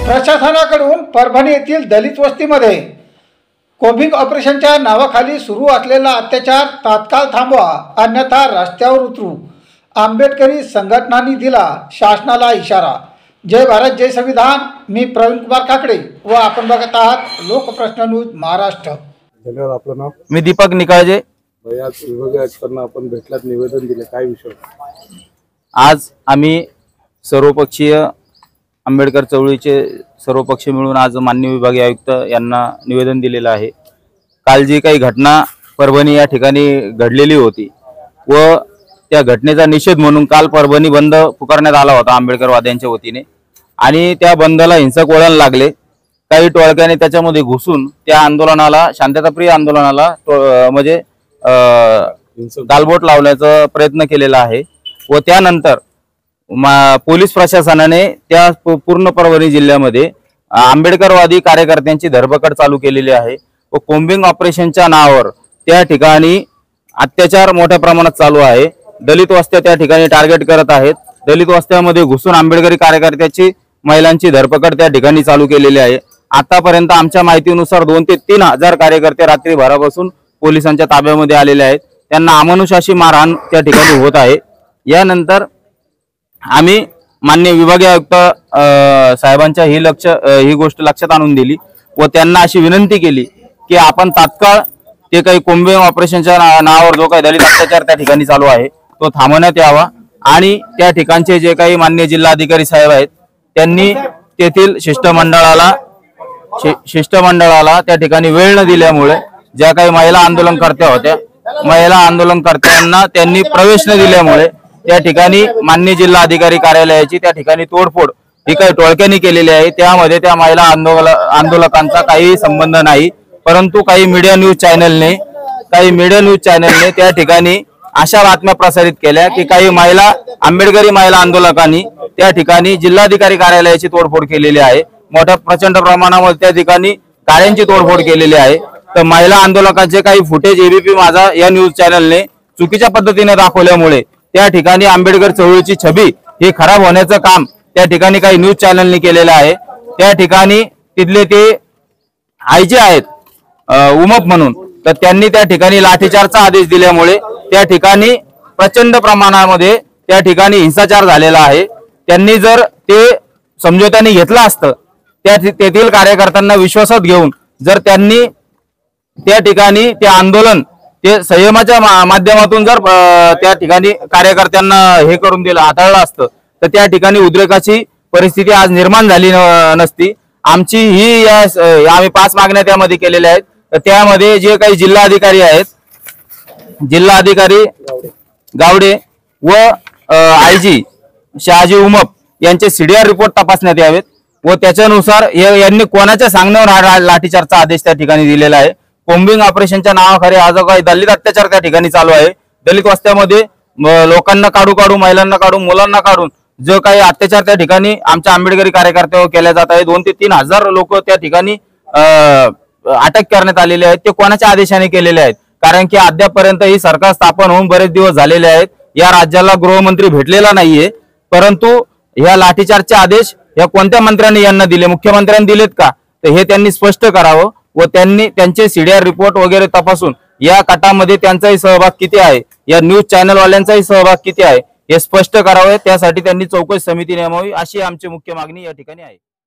प्रशासनाकडून परभणी येथील दलित वस्तीमध्ये कोम्बिंग ऑपरेशनच्या नावाखाली सुरू असलेला अत्याचार तात्काळ थांबवा, अन्यथा रस्त्यावर उतरू, आंबेडकरी संघटनांनी दिला शासनाला इशारा। जय भारत जय संविधान। मी प्रवीण कुमार काकडे व आपण बघत आहात लोकप्रश्न न्यूज महाराष्ट्र। धन्यवाद। आपलं नाव? मी दीपक निकाळजे। आज विभागीय आयुक्तांना आपण भेटलात, निवेदन दिले, काय विषय? आज आम्ही सर्वपक्षीय आंबेडकर चळवळीचे सर्व पक्ष मिळून आज माननीय विभागीय आयुक्त यांना निवेदन दिलेलं आहे। काल जी काही घटना परभणी या ठिकाणी घडलेली होती व त्या घटनेचा निषेध म्हणून काल परभणी बंद पुकारण्यात आला होता आंबेडकरवाद्यांच्या वतीने आणि त्या बंदला हिंसक वळण लागले। काही टोळक्याने त्याच्यामध्ये घुसून त्या आंदोलनाला, शांतताप्रिय आंदोलनाला म्हणजे गालबोट लावण्याचा प्रयत्न केलेला आहे व त्यानंतर पोलीस प्रशासनाने त्या पूर्ण परभणी जिल्ह्यामध्ये आंबेडकरवादी कार्यकर्त्यांची धरपकड चालू केलेली आहे व कोम्बिंग ऑपरेशनच्या नावावर त्या ठिकाणी अत्याचार मोठ्या प्रमाणात चालू आहे। दलित वस्त्या त्या ठिकाणी टार्गेट करत आहेत। दलित वस्त्यामध्ये घुसून आंबेडकरी कार्यकर्त्याची, महिलांची धरपकड त्या ठिकाणी चालू केलेली आहे। आतापर्यंत आमच्या माहितीनुसार 2 ते 3 हजार कार्यकर्ते रात्रीभरापासून पोलिसांच्या ताब्यामध्ये आलेले आहेत। त्यांना अमानुषाची मारहाण त्या ठिकाणी होत आहे। यानंतर आम्ही माननीय विभागीय आयुक्त साहेबांच्या ही गोष्ट लक्षात आणून दिली व त्यांना अशी विनंती केली की आपण तात्काळ ते काही कोम्बिंग ऑपरेशनच्या नावावर जो काही दलित अत्याचार त्या ठिकाणी चालू आहे तो थांबवण्यात यावा आणि त्या ठिकाणचे जे काही माननीय जिल्हाधिकारी साहेब आहेत त्यांनी तेथील शिष्टमंडळाला त्या ठिकाणी वेळ न दिल्यामुळे ज्या काही महिला आंदोलनकर्त्या होत्या, महिला आंदोलनकर्त्यांना त्यांनी प्रवेश न दिल्यामुळे त्या ठिकाणी माननीय जिल्हाधिकारी कार्यालयाची त्या ठिकाणी तोडफोड ही काही टोळक्यांनी केलेली आहे। त्यामध्ये त्या महिला आंदोलकांचा काही संबंध नाही, परंतु काही मीडिया न्यूज चॅनलने त्या ठिकाणी अशा बातम्या प्रसारित केल्या की काही आंबेडकरी महिला आंदोलकांनी त्या ठिकाणी जिल्हाधिकारी कार्यालयाची तोडफोड केलेली आहे। मोठ्या प्रचंड प्रमाणामध्ये त्या ठिकाणी गाड्यांची तोडफोड केलेली आहे। तर महिला आंदोलकांचे काही फुटेज एबीपी माझा या न्यूज चॅनलने चुकीच्या पद्धतीने दाखवल्यामुळे त्या ठिकाणी आंबेडकर चळवळीची छबी ही खराब होण्याचं काम त्या ठिकाणी काही न्यूज चॅनलने केलेलं आहे। त्या ठिकाणी तिथले ते आयजी आहेत उमप म्हणून, तर त्यांनी त्या ठिकाणी लाठीचारचा आदेश दिल्यामुळे त्या ठिकाणी प्रचंड प्रमाणामध्ये त्या ठिकाणी हिंसाचार झालेला आहे। त्यांनी जर ते समझोत्याने घेतला असतं, तेथील कार्यकर्त्यांना विश्वासात घेऊन जर त्यांनी त्या ठिकाणी ते आंदोलन ते संयमाच्या माध्यमातून जर त्या ठिकाणी कार्यकर्त्यांना हे करून दिलं, हाताळलं असतं, तर त्या ठिकाणी उद्रेकाची परिस्थिती आज निर्माण झाली नसती। आमची ही आम्ही 5 मागण्या त्यामध्ये केलेल्या आहेत। तर त्यामध्ये जे काही जिल्हाधिकारी आहेत, जिल्हाधिकारी गावडे व आयजी शहाजी उमप यांचे सीडीआर रिपोर्ट तपासण्यात यावेत व त्याच्यानुसार यांनी कोणाच्या सांगण्यावर हा लाठीचारचा आदेश त्या ठिकाणी दिलेला आहे। कोम्बिंग ऑपरेशनच्या नावाखाली आज काही दलित अत्याचार त्या ठिकाणी चालू आहे। दलित वस्त्यामध्ये लोकांना काढून, महिलांना काढून, मुलांना काढून जो काही अत्याचार त्या ठिकाणी आमच्या आंबेडकरी कार्यकर्त्यांवर केला जात आहे। 2 ते 3 हजार लोक त्या ठिकाणी अटक करण्यात आलेले आहेत। ते कोणाच्या आदेशाने केलेले आहेत? कारण की अद्यापपर्यंत ही सरकार स्थापन होऊन बरेच दिवस झालेले आहेत। या राज्याला गृहमंत्री भेटलेला नाहीये, परंतु या लाठीचारचे आदेश या कोणत्या मंत्र्यांनी यांना दिले? मुख्यमंत्र्यांनी दिलेत का? तर हे त्यांनी स्पष्ट करावं व त्यांनी त्यांचे सीडीआर रिपोर्ट वगैरे तपासून या कटामध्ये त्यांचाही सहभाग किती आहे, या न्यूज चॅनलवाल्यांचाही सहभाग किती आहे हे स्पष्ट करावे। त्यासाठी त्यांनी चौकशी समिती नेमावी अशी आमची मुख्य मागणी या ठिकाणी आहे।